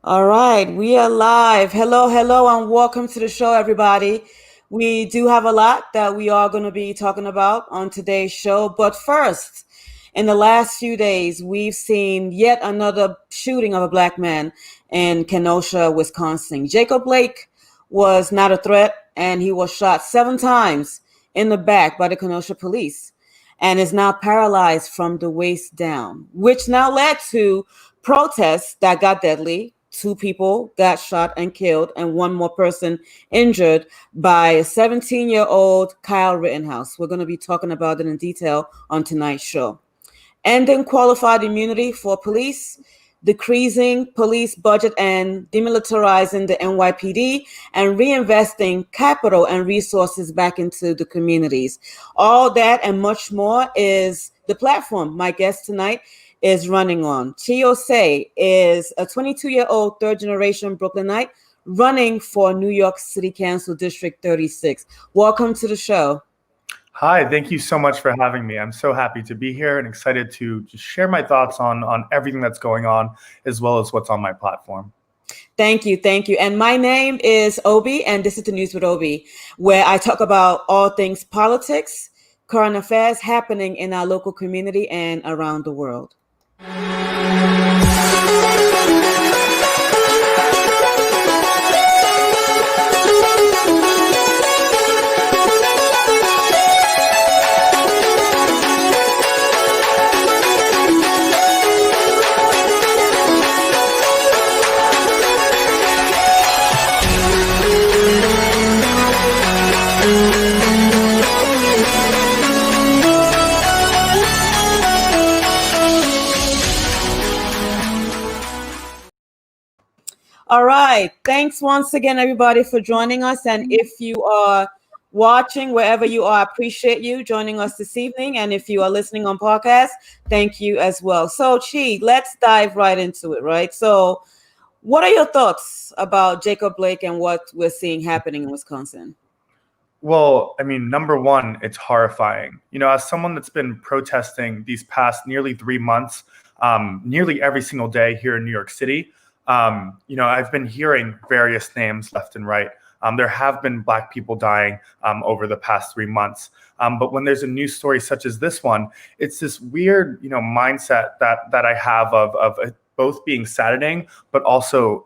All right, we are live. Hello, hello, and welcome to the show, everybody. We do have a lot that we are going to be talking about on today's show. But first, in the last few days, we've seen yet another shooting of a black man in Kenosha, Wisconsin. Jacob Blake was not a threat, and he was shot 7 times in the back by the Kenosha police and is now paralyzed from the waist down, which now led to protests that got deadly. 2 people got shot and killed, and one more person injured by 17-year-old Kyle Rittenhouse. We're going to be talking about it in detail on tonight's show. Ending qualified immunity for police, decreasing police budget and demilitarizing the NYPD, and reinvesting capital and resources back into the communities. All that and much more is the platform my guest tonight is running on. Ossé is a 22-year-old third-generation Brooklynite running for New York City Council District 36. Welcome to the show. Hi, thank you so much for having me. I'm so happy to be here and excited to just share my thoughts on everything that's going on, as well as what's on my platform. Thank you. And my name is Obi, and this is the News with Obi, where I talk about all things politics, current affairs happening in our local community and around the world. All right. Thanks once again, everybody, for joining us. And if you are watching wherever you are, I appreciate you joining us this evening. And if you are listening on podcast, thank you as well. So, Chi, let's dive right into it, right? So, what are your thoughts about Jacob Blake and what we're seeing happening in Wisconsin? Well, I mean, number one, it's horrifying. You know, as someone that's been protesting these past nearly 3 months, nearly every single day here in New York City, I've been hearing various names left and right. There have been Black people dying over the past 3 months. But when there's a news story such as this one, it's this weird, mindset that I have of both being saddening, but also,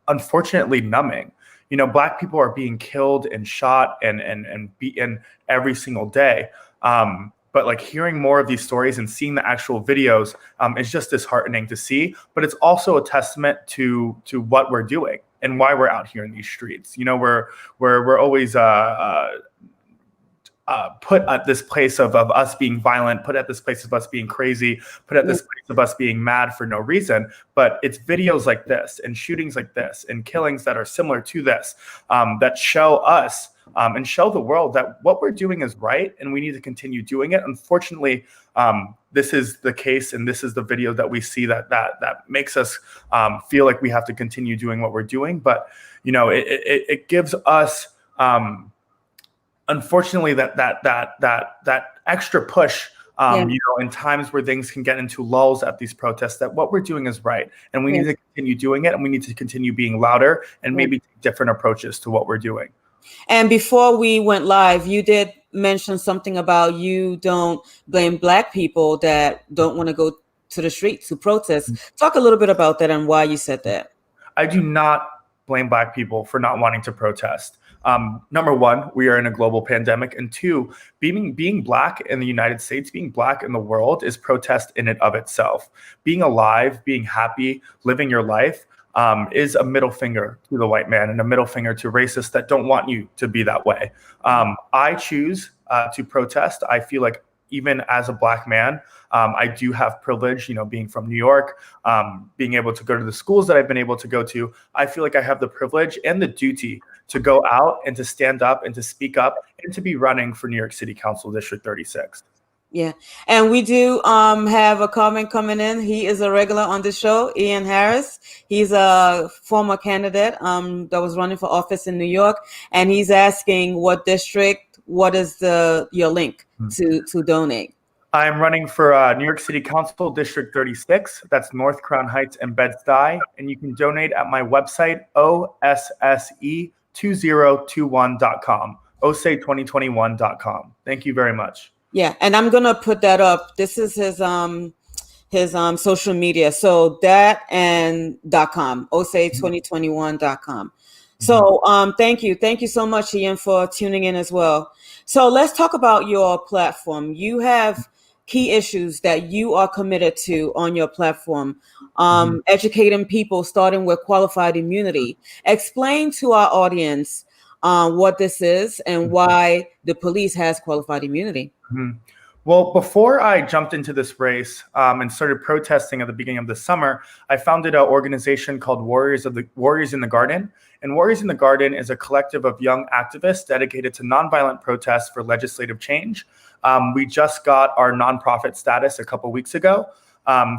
unfortunately numbing. Black people are being killed and shot and beaten every single day. But like hearing more of these stories and seeing the actual videos is just disheartening to see. But it's also a testament to what we're doing and why we're out here in these streets. We're always put at this place of us being violent, put at this place of us being crazy, put at this place of us being mad for no reason. But it's videos like this and shootings like this and killings that are similar to this that show us and show the world that what we're doing is right and we need to continue doing it. Unfortunately, this is the case, and this is the video that we see that makes us feel like we have to continue doing what we're doing. But it gives us unfortunately that extra push. In times where things can get into lulls at these protests, that what we're doing is right, and we need to continue doing it, and we need to continue being louder and maybe take different approaches to what we're doing. And before we went live, you did mention something about you don't blame Black people that don't want to go to the streets to protest. Talk a little bit about that and why you said that. I do not blame Black people for not wanting to protest. Number one, we are in a global pandemic. And two, being Black in the United States, being Black in the world is protest in and of itself. Being alive, being happy, living your life is a middle finger to the white man and a middle finger to racists that don't want you to be that way. I choose to protest. I feel like even as a Black man, I do have privilege, being from New York, being able to go to the schools that I've been able to go to. I feel like I have the privilege and the duty to go out and to stand up and to speak up and to be running for New York City Council District 36. Yeah. And we do have a comment coming in. He is a regular on the show, Ian Harris. He's a former candidate that was running for office in New York. And he's asking what district, what is your link to donate? I'm running for New York City Council District 36. That's North Crown Heights and Bed-Stuy. And you can donate at my website, osse2021.com, osse2021.com. Thank you very much. Yeah, and I'm gonna put that up. This is his social media. So that and .com, osse2021.com. So thank you so much, Ian, for tuning in as well. So let's talk about your platform. You have key issues that you are committed to on your platform, educating people, starting with qualified immunity. Explain to our audience what this is and why the police has qualified immunity. Well, before I jumped into this race and started protesting at the beginning of the summer, I founded an organization called Warriors in the Garden. And Warriors in the Garden is a collective of young activists dedicated to nonviolent protests for legislative change. We just got our nonprofit status a couple weeks ago.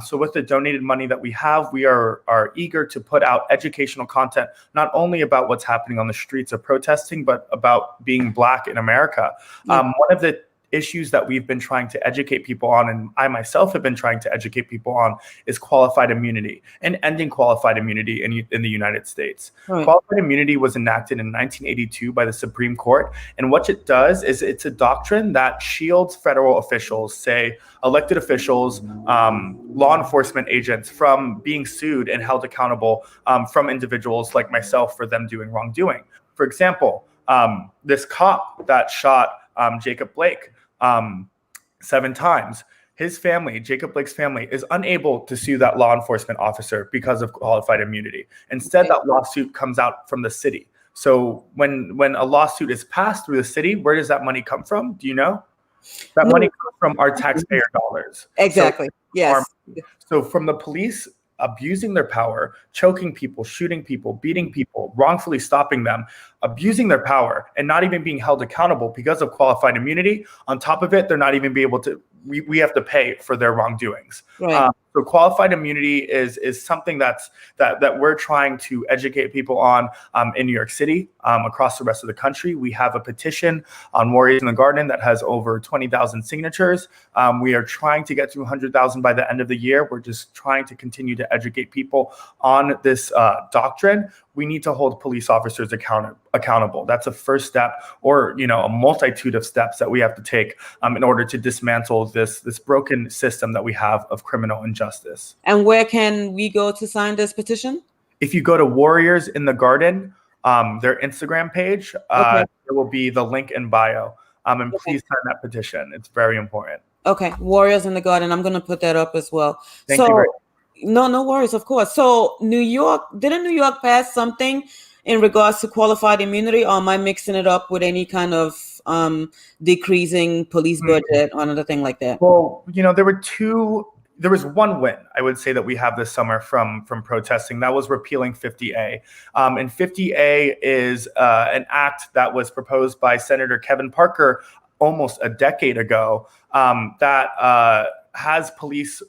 So with the donated money that we have, we are eager to put out educational content, not only about what's happening on the streets of protesting, but about being Black in America. One of the issues that we've been trying to educate people on, and I myself have been trying to educate people on, is qualified immunity and ending qualified immunity in the United States. Right. Qualified immunity was enacted in 1982 by the Supreme Court, and what it does is it's a doctrine that shields federal officials, say elected officials, law enforcement agents, from being sued and held accountable from individuals like myself for them doing wrongdoing. For example, this cop that shot Jacob Blake 7 times. His family, Jacob Blake's family, is unable to sue that law enforcement officer because of qualified immunity. Instead, that lawsuit comes out from the city. So when a lawsuit is passed through the city, where does that money come from? Do you know? That money comes from our taxpayer dollars. Exactly. Yes. So from the police abusing their power, choking people, shooting people, beating people, wrongfully stopping them, abusing their power, and not even being held accountable because of qualified immunity. On top of it, they're not even be able to, we have to pay for their wrongdoings. Right. So qualified immunity is something that we're trying to educate people on in New York City, across the rest of the country. We have a petition on Warriors in the Garden that has over 20,000 signatures. We are trying to get to 100,000 by the end of the year. We're just trying to continue to educate people on this doctrine. We need to hold police officers accountable. That's a first step, or a multitude of steps that we have to take in order to dismantle this broken system that we have of criminal injustice. And where can we go to sign this petition? If you go to Warriors in the Garden, their Instagram page, there will be the link in bio. And please sign that petition. It's very important. Okay, Warriors in the Garden. I'm going to put that up as well. Thank you very much. No worries, of course. So didn't New York pass something in regards to qualified immunity, or am I mixing it up with any kind of decreasing police budget or another thing like that? Well, there was one win, I would say, that we have this summer from protesting. That was repealing 50A. And 50A is an act that was proposed by Senator Kevin Parker almost a decade ago that has police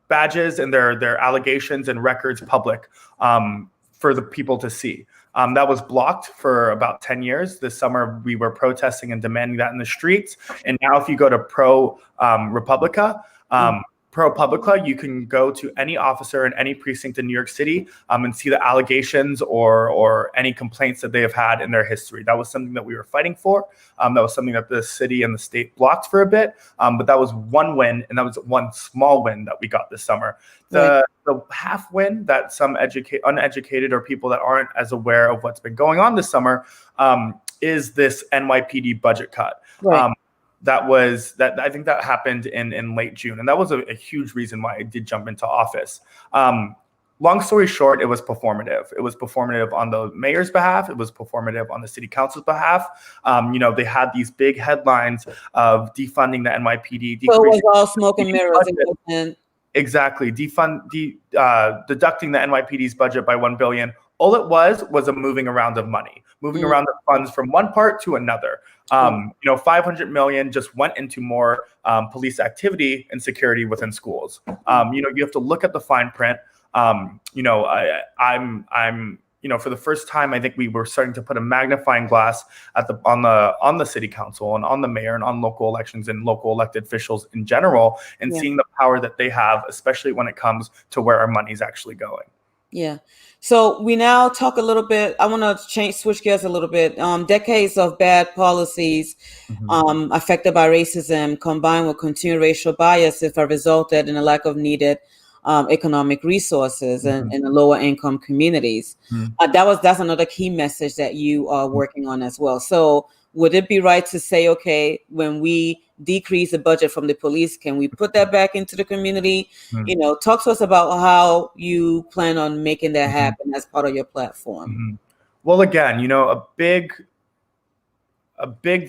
badges and their allegations and records public for the people to see. That was blocked for about 10 years. This summer, we were protesting and demanding that in the streets. And now if you go to ProPublica, you can go to any officer in any precinct in New York City and see the allegations or any complaints that they have had in their history. That was something that we were fighting for. That was something that the city and the state blocked for a bit. But that was one win, and that was one small win that we got this summer. The half win that some uneducated or people that aren't as aware of what's been going on this summer is this NYPD budget cut. Right. I think that happened in late June. And that was a huge reason why I did jump into office. Long story short, it was performative. It was performative on the mayor's behalf. It was performative on the city council's behalf. They had these big headlines of defunding the NYPD. So it was all smoke and mirrors. Exactly. Deducting the NYPD's budget by $1 billion. All it was a moving around of money, moving around the funds from one part to another. $500 million just went into more police activity and security within schools. You have to look at the fine print. I'm for the first time, I think we were starting to put a magnifying glass on the city council and on the mayor and on local elections and local elected officials in general, and seeing the power that they have, especially when it comes to where our money is actually going. Yeah. So we now talk a little bit. I want to switch gears a little bit. Decades of bad policies affected by racism combined with continued racial biases have resulted in a lack of needed economic resources in the lower income communities. That's another key message that you are working on as well. So would it be right to say, okay, when we decrease the budget from the police, can we put that back into the community? Talk to us about how you plan on making that happen as part of your platform. Well, again, a big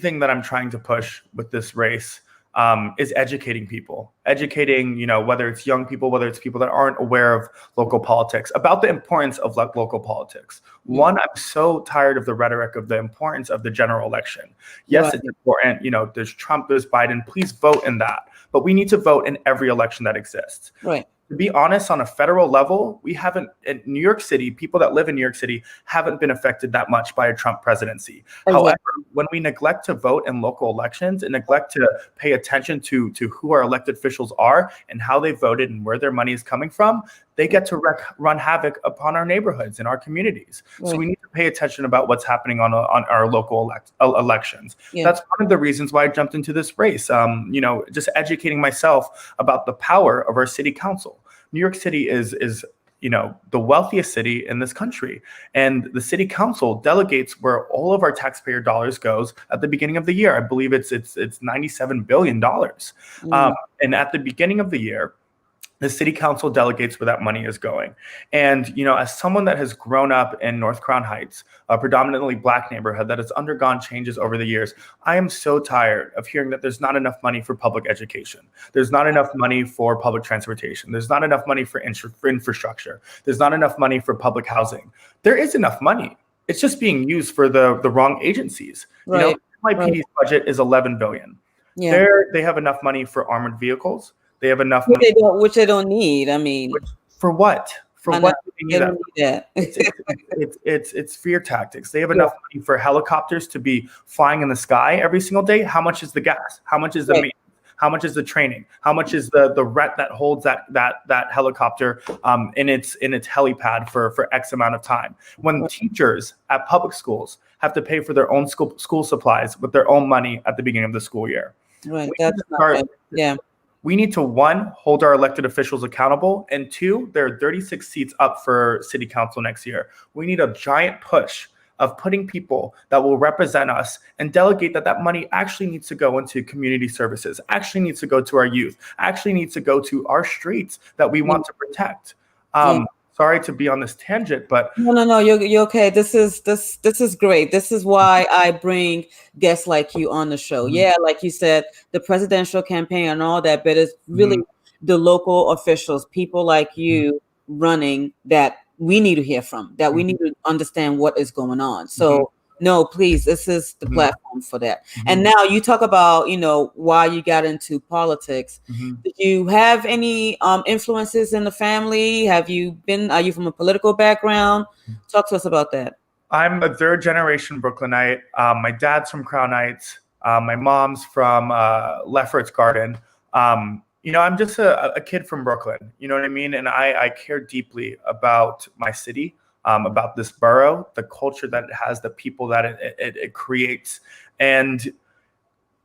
thing that I'm trying to push with this race is educating people, whether it's young people, whether it's people that aren't aware of local politics, about the importance of local politics. One, I'm so tired of the rhetoric of the importance of the general election. Yes, it's important. There's Trump, there's Biden. Please vote in that. But we need to vote in every election that exists. Right. To be honest, on a federal level, we haven't, in New York City, people that live in New York City haven't been affected that much by a Trump presidency. However, when we neglect to vote in local elections and neglect to pay attention to who our elected officials are and how they voted and where their money is coming from, they get to run havoc upon our neighborhoods and our communities. So we need to pay attention about what's happening on our local elections. That's one of the reasons why I jumped into this race. Just educating myself about the power of our city council. New York City is the wealthiest city in this country, and the city council delegates where all of our taxpayer dollars goes at the beginning of the year. I believe it's $97 billion. And at the beginning of the year, the city council delegates where that money is going. And, as someone that has grown up in North Crown Heights, a predominantly Black neighborhood that has undergone changes over the years, I am so tired of hearing that there's not enough money for public education. There's not enough money for public transportation. There's not enough money for infrastructure. There's not enough money for public housing. There is enough money. It's just being used for the wrong agencies. Right. NYPD's budget is $11 billion. Yeah. They have enough money for armored vehicles. They have enough money. Which they don't need. I mean, for what? For what do they need that? It's fear tactics. They have enough money for helicopters to be flying in the sky every single day. How much is the gas? How much is the maintenance? How much is the training? How much is the rent that holds that helicopter in its helipad for X amount of time? When teachers at public schools have to pay for their own school supplies with their own money at the beginning of the school year. Right. That's not right. Yeah. We need to, one, hold our elected officials accountable, and two, there are 36 seats up for city council next year. We need a giant push of putting people that will represent us and delegate that money actually needs to go into community services, actually needs to go to our youth, actually needs to go to our streets that we want to protect. Sorry to be on this tangent, but no, you're okay. This is great. This is why I bring guests like you on the show. Yeah, like you said, the presidential campaign and all that, but it's really the local officials, people like you running that we need to hear from, that we need to understand what is going on. So no, please, this is the platform for that. And now you talk about, why you got into politics. Did you have any influences in the family? are you from a political background? Talk to us about that. I'm a third generation Brooklynite. My dad's from Crown Heights. My mom's from Lefferts Garden. I'm just a kid from Brooklyn, you know what I mean? And I care deeply about my city. About this borough, the culture that it has, the people that it creates, and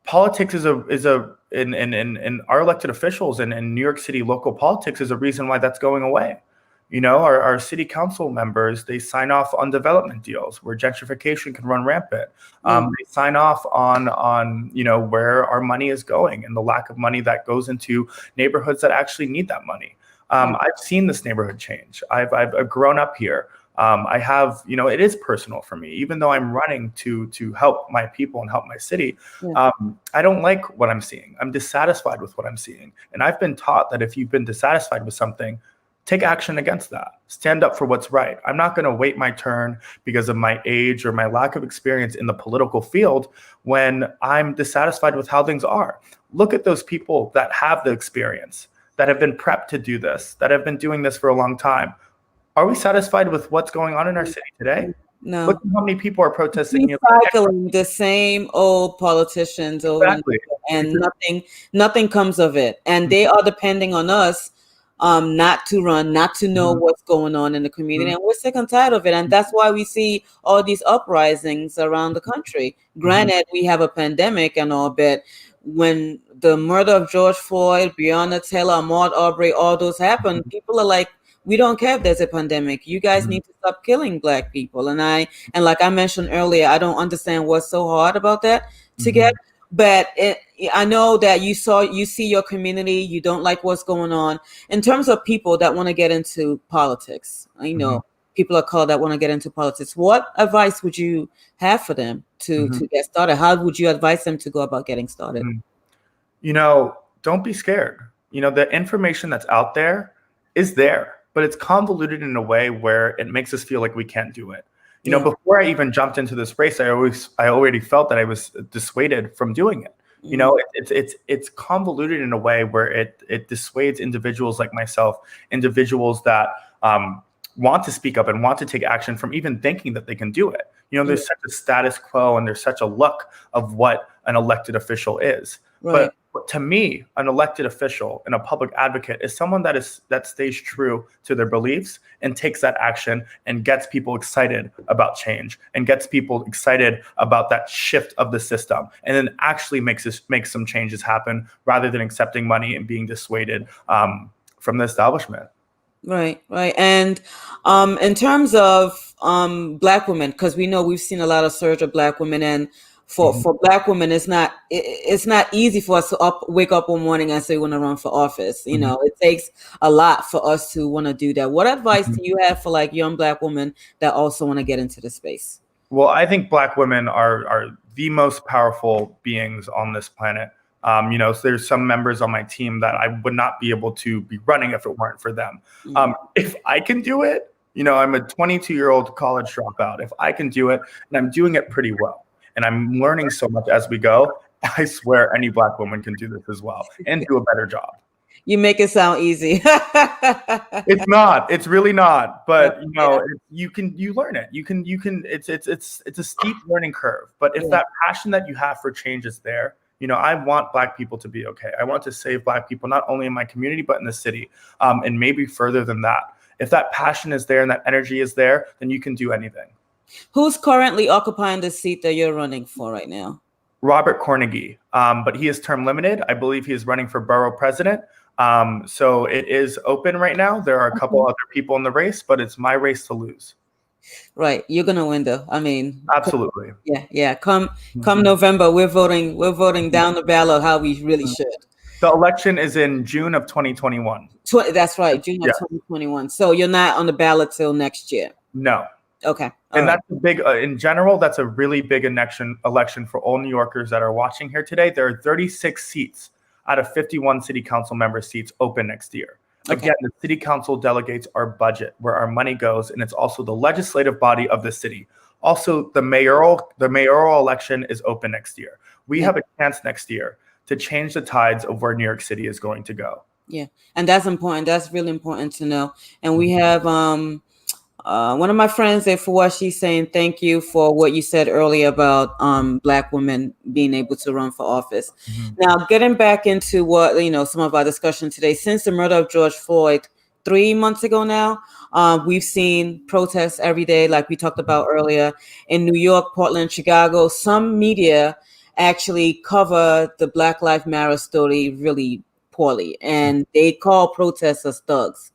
politics is in our elected officials and in New York City local politics is a reason why that's going away. Our city council members, they sign off on development deals where gentrification can run rampant. They sign off on where our money is going and the lack of money that goes into neighborhoods that actually need that money. I've seen this neighborhood change. I've grown up here. I have, it is personal for me, even though I'm running to help my people and help my city. I don't like what I'm seeing. I'm dissatisfied with what I'm seeing. And I've been taught that if you've been dissatisfied with something, take action against that. Stand up for what's right. I'm not going to wait my turn because of my age or my lack of experience in the political field when I'm dissatisfied with how things are. Look at those people that have the experience, that have been prepped to do this, that have been doing this for a long time. Are we satisfied with what's going on in our city today? Look No. at how many people are protesting. Recycling the same old politicians over and Exactly. over, and nothing comes of it. And they are depending on us not to run, not to know what's going on in the community. And we're sick and tired of it. And that's why we see all these uprisings around the country. Granted, we have a pandemic and all, but when the murder of George Floyd, Breonna Taylor, Ahmaud Arbery, all those happened, people are like, we don't care if there's a pandemic. You guys need to stop killing Black people. And like I mentioned earlier, I don't understand what's so hard about that to get. But I know that you see your community, you don't like what's going on. In terms of people that want to get into politics, people of color that want to get into politics, what advice would you have for them to get started? How would you advise them to go about getting started? Don't be scared. The information that's out there is there, but it's convoluted in a way where it makes us feel like we can't do it. Before I even jumped into this race, I already felt that I was dissuaded from doing it. It's convoluted in a way where it dissuades individuals like myself, individuals that want to speak up and want to take action from even thinking that they can do it. There's such a status quo and there's such a look of what an elected official is. Right. But to me, an elected official and a public advocate is someone that stays true to their beliefs and takes that action and gets people excited about change and gets people excited about that shift of the system, and then actually makes some changes happen rather than accepting money and being dissuaded from the establishment. Right. And in terms of Black women, because we know we've seen a lot of surge of Black women, and for Black women, it's not easy for us to wake up one morning and say we want to run for office. It takes a lot for us to want to do that. What advice do you have for like young Black women that also want to get into the space? Well, I think Black women are the most powerful beings on this planet. So there's some members on my team that I would not be able to be running if it weren't for them. If I can do it, I'm a 22-year-old college dropout. If I can do it, and I'm doing it pretty well, and I'm learning so much as we go, I swear any Black woman can do this as well and do a better job. You make it sound easy. It's not. It's really not. But you learn it. You can. It's a steep learning curve. But if that passion that you have for change is there, I want Black people to be okay. I want to save Black people not only in my community but in the city, and maybe further than that. If that passion is there and that energy is there, then you can do anything. Who's currently occupying the seat that you're running for right now? Robert Cornegie, but he is term limited. I believe he is running for borough president. So it is open right now. There are a couple other people in the race, but it's my race to lose. Right. You're going to win though. I mean, absolutely. Yeah. Come November, we're voting down the ballot how we really should. The election is in June of 2021. That's right. June of 2021. So you're not on the ballot till next year. No. Okay. And that's a big, in general, that's a really big election for all New Yorkers that are watching here today. There are 36 seats out of 51 city council member seats open next year. Okay. Again, the city council delegates our budget, where our money goes, and it's also the legislative body of the city. Also, the mayoral election is open next year. We have a chance next year to change the tides of where New York City is going to go. Yeah, and that's important. That's really important to know. And we have one of my friends there for what she's saying, thank you for what you said earlier about Black women being able to run for office. Now, getting back into what, some of our discussion today, since the murder of George Floyd 3 months ago now, we've seen protests every day, like we talked about earlier in New York, Portland, Chicago. Some media actually cover the Black Lives Matter story really poorly, and they call protesters thugs.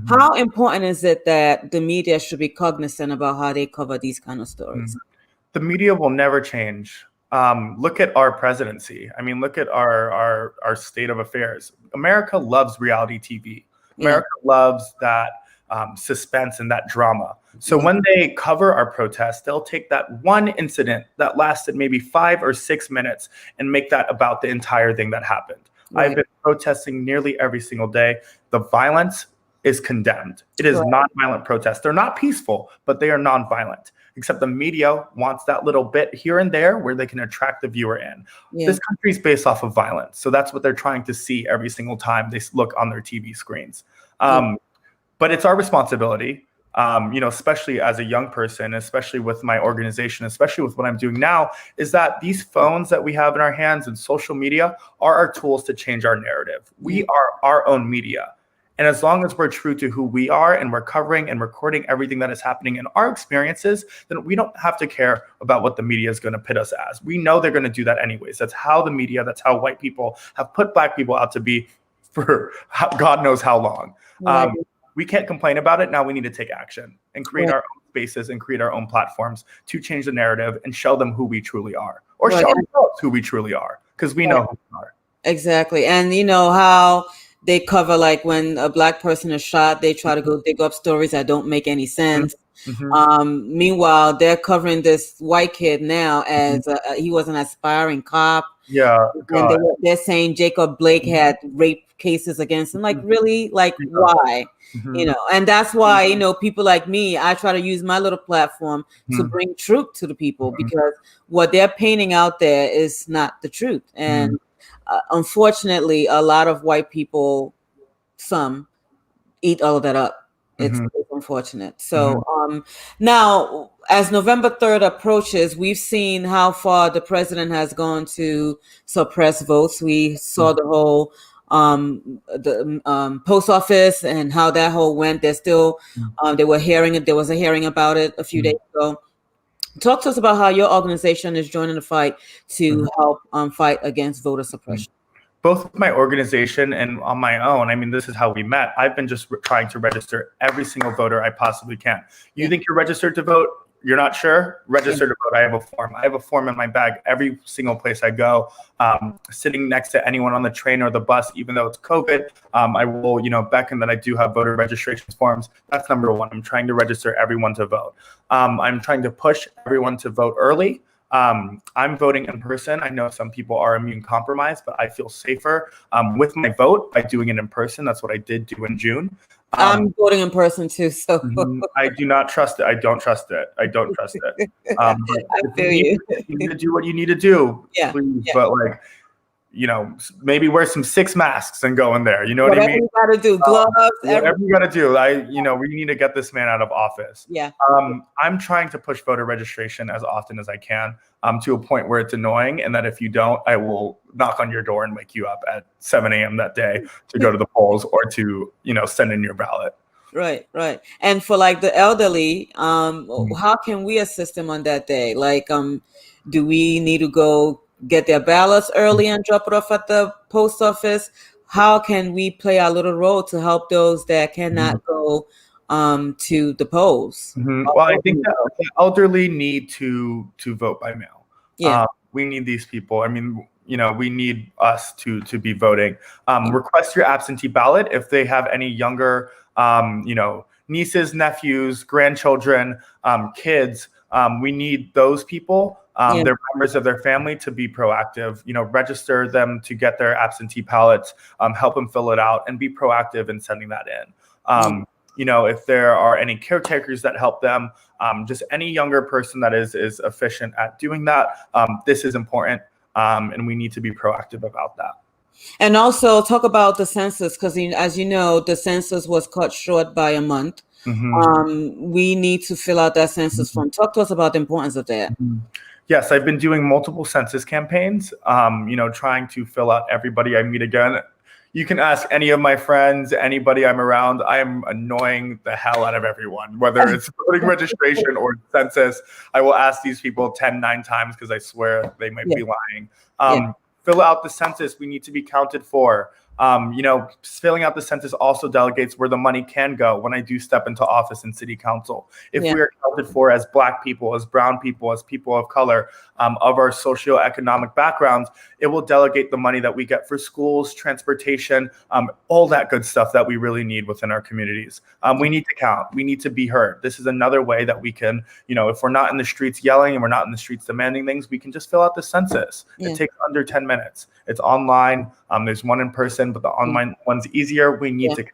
How important is it that the media should be cognizant about how they cover these kind of stories? The media will never change. Look at our presidency. I mean, look at our state of affairs. America loves reality TV. America loves that suspense and that drama. So when they cover our protests, they'll take that one incident that lasted maybe 5 or 6 minutes and make that about the entire thing that happened. I've been protesting nearly every single day. The violence is condemned. It is nonviolent protests. They're not peaceful, but they are nonviolent. Except the media wants that little bit here and there where they can attract the viewer in. This country is based off of violence. So that's what they're trying to see every single time they look on their TV screens. But it's our responsibility especially as a young person, especially with my organization, especially with what I'm doing now, is that these phones that we have in our hands and social media are our tools to change our narrative. We are our own media. And as long as we're true to who we are and we're covering and recording everything that is happening in our experiences, then we don't have to care about what the media is going to pit us as. We know they're going to do that anyways. That's how the media, that's how white people have put Black people out to be for God knows how long. Right. We can't complain about it. Now we need to take action and create our own spaces and create our own platforms to change the narrative and show them who we truly are, or show ourselves who we truly are, because we know who we are. Exactly. And you know how they cover, like, when a Black person is shot, they try to go dig up stories that don't make any sense. Meanwhile, they're covering this white kid now as he was an aspiring cop. Yeah. And they're saying Jacob Blake had rape cases against him. Like, really? Like, why? And that's why, people like me, I try to use my little platform to bring truth to the people, because what they're painting out there is not the truth. And unfortunately, a lot of white people, some, eat all of that up. It's unfortunate. So now, as November 3rd approaches, we've seen how far the president has gone to suppress votes. We saw the whole post office and how that whole went. There's still there was a hearing about it a few days ago. Talk to us about how your organization is joining the fight to help fight against voter suppression. Both with my organization and on my own. I mean, this is how we met. I've been just trying to register every single voter I possibly can. You think you're registered to vote? You're not sure? Register to vote. I have a form. I have a form in my bag every single place I go. Sitting next to anyone on the train or the bus, even though it's COVID, I will, beckon that I do have voter registration forms. That's number one. I'm trying to register everyone to vote. I'm trying to push everyone to vote early. I'm voting in person. I know some people are immune compromised, but I feel safer with my vote by doing it in person. That's what I did do in June. I'm voting in person too, so I do not trust it. I don't trust it. I I feel you. You need to do what you need to do, please. Yeah. But maybe wear some 6 masks and go in there. You know what I mean? You got to do, gloves, whatever you got to do. We need to get this man out of office. Yeah. I'm trying to push voter registration as often as I can, to a point where it's annoying, and that if you don't, I will knock on your door and wake you up at 7 a.m. that day to go to the polls or to, send in your ballot. Right. And for like the elderly, how can we assist them on that day? Like, do we need to go get their ballots early and drop it off at the post office? How can we play our little role to help those that cannot go to the polls? Well, I think that the elderly need to vote by mail. Yeah. We need these people. I mean, we need us to be voting. Request your absentee ballot if they have any younger, nieces, nephews, grandchildren, kids. We need those people. They're members of their family to be proactive, register them to get their absentee ballots, help them fill it out, and be proactive in sending that in. If there are any caretakers that help them, just any younger person that is efficient at doing that, this is important, and we need to be proactive about that. And also talk about the census, because as you know, the census was cut short by a month. We need to fill out that census form. Talk to us about the importance of that. Yes, I've been doing multiple census campaigns, trying to fill out everybody I meet. Again, you can ask any of my friends, anybody I'm around. I am annoying the hell out of everyone, whether it's voting registration or census. I will ask these people 9 times because I swear they might be lying. Fill out the census. We need to be counted for. Filling out the census also delegates where the money can go when I do step into office in city council. If we are counted for as Black people, as brown people, as people of color, of our socioeconomic backgrounds, it will delegate the money that we get for schools, transportation, all that good stuff that we really need within our communities. We need to count. We need to be heard. This is another way that we can, if we're not in the streets yelling and we're not in the streets demanding things, we can just fill out the census. It takes under 10 minutes. It's online. There's one in person, but the online one's easier. We need to count.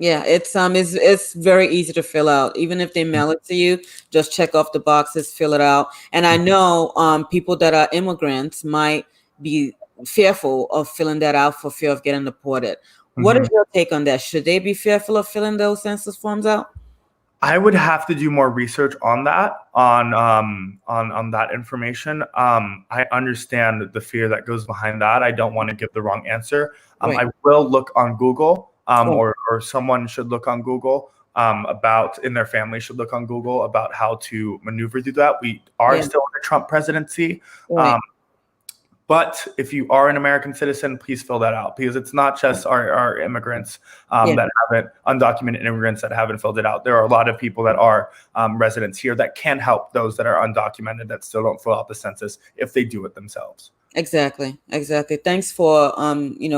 Yeah, it's very easy to fill out. Even if they mail it to you, just check off the boxes, fill it out. And I know people that are immigrants might be fearful of filling that out for fear of getting deported. What is your take on that? Should they be fearful of filling those census forms out? I would have to do more research on that, on that information. I understand the fear that goes behind that. I don't want to give the wrong answer. Right. I will look on Google, Oh, or someone should look on Google, about, in their family should look on Google about how to maneuver through that. We are yeah. still in a Trump presidency. Right. But if you are an American citizen, please fill that out, because it's not just our immigrants Yeah. that haven't, undocumented immigrants that haven't filled it out. There are a lot of people that are residents here that can help those that are undocumented that still don't fill out the census if they do it themselves. Exactly. Thanks for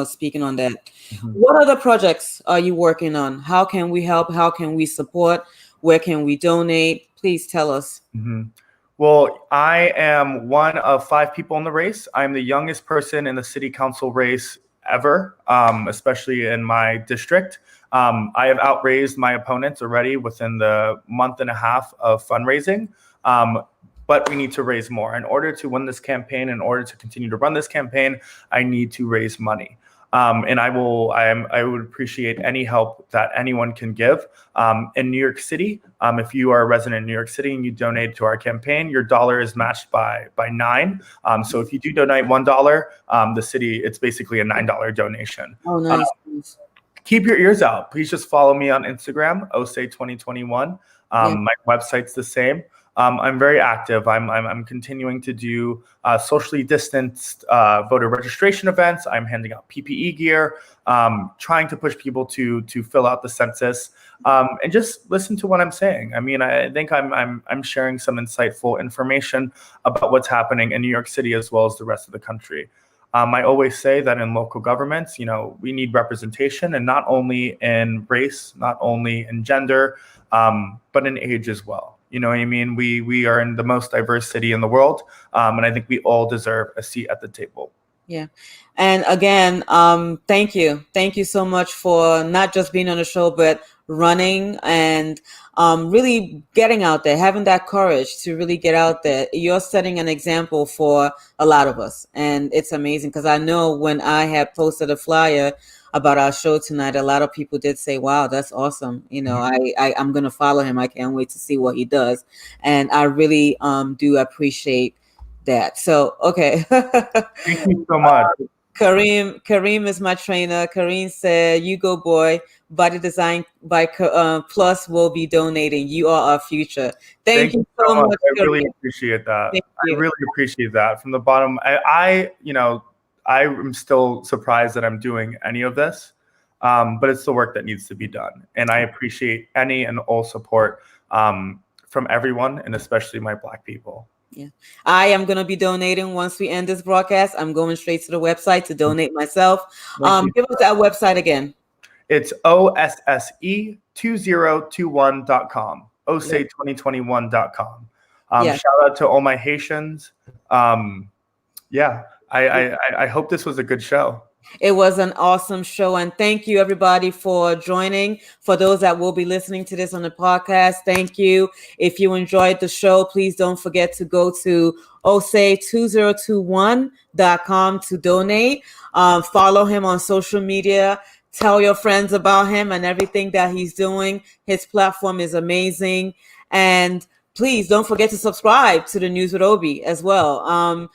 speaking on that. Mhm. What other projects are you working on? How can we help? How can we support? Where can we donate? Please tell us. Mhm. Well, I am one of 5 people in the race. I'm the youngest person in the city council race ever, especially in my district. I have outraised my opponents already within the month and a half of fundraising. But we need to raise more. In order to win this campaign, in order to continue to run this campaign, I need to raise money. And I would appreciate any help that anyone can give. In New York City, if you are a resident in New York City and you donate to our campaign, your dollar is matched by 9. So if you do donate $1, the city, it's basically a $9 donation. Oh, nice. Keep your ears out. Please just follow me on Instagram, Ossé 2021. Yeah. My website's the same. I'm very active. I'm continuing to do socially distanced voter registration events. I'm handing out PPE gear, trying to push people to fill out the census, and just listen to what I'm saying. I mean, I think I'm sharing some insightful information about what's happening in New York City as well as the rest of the country. I always say that in local governments, we need representation, and not only in race, not only in gender, but in age as well. You know what I mean? We are in the most diverse city in the world, and I think we all deserve a seat at the table. Yeah. And again, thank you so much for not just being on the show, but running and really getting out there, having that courage to really get out there. You're setting an example for a lot of us, and it's amazing, because I know when I had posted a flyer about our show tonight, a lot of people did say, wow, that's awesome. I'm going to follow him. I can't wait to see what he does. And I really do appreciate that. So, okay. Thank you so much. Kareem is my trainer. Kareem said, you go, boy. Body Design by Plus will be donating. You are our future. Thank you so much. I really appreciate that. I really appreciate that from the bottom. I'm still surprised that I'm doing any of this, but it's the work that needs to be done. And I appreciate any and all support from everyone, and especially my Black people. Yeah, I am going to be donating once we end this broadcast. I'm going straight to the website to donate myself. Give us that website again. It's OSSE2021.com, Ossé2021.com. Shout out to all my Haitians. Yeah, I hope this was a good show. It was an awesome show, and thank you everybody for joining. For those that will be listening to this on the podcast, thank you. If you enjoyed the show, please don't forget to go to Ossé2021.com to donate. Follow him on social media. Tell your friends about him and everything that he's doing. His platform is amazing. And please don't forget to subscribe to the News with Obi as well. I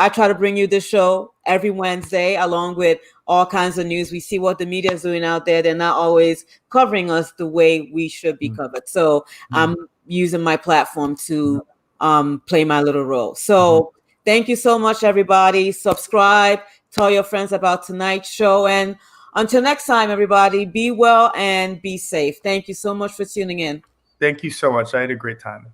try to bring you this show every Wednesday, along with all kinds of news. We see what the media is doing out there. They're not always covering us the way we should be covered. So I'm using my platform to play my little role. So thank you so much, everybody. Subscribe, tell your friends about tonight's show. And until next time, everybody, be well and be safe. Thank you so much for tuning in. Thank you so much. I had a great time.